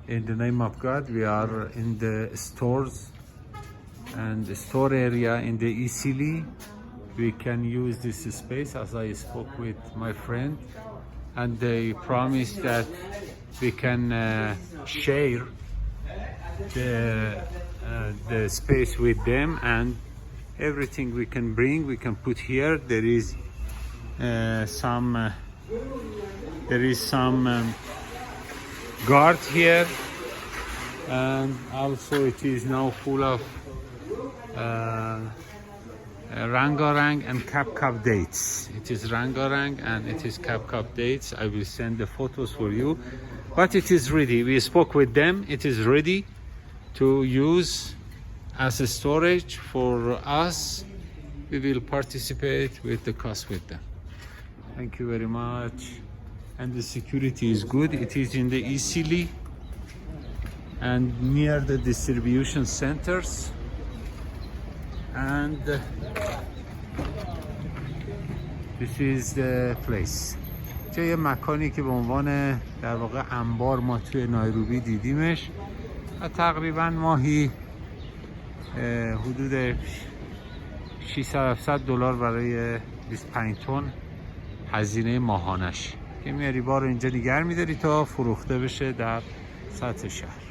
In the name of God, we are in the stores and the store area in the Easily. We can use this space, as I spoke with my friend, and they promised that we can share the space with them, and everything we can bring, we can put here. There is some guard here, and also it is now full of Rangarang and Cap dates. It is Rangarang and it is Cap dates. I will send the photos for you, but it is ready. We spoke with them. It is ready to use as a storage for us. We will participate with the cost with them. Thank you very much. And the security is good. It is in the Easily and near the distribution centers. And this is the place. جای مکانی که به عنوان در واقع انبار ما توی نایروبی دیدیمش و تقریبا ماهی حدود $600-700 برای 25 تن هزینه ماهانش که میاری بار اینجا نگه میداری تا فروخته بشه در سطح شهر.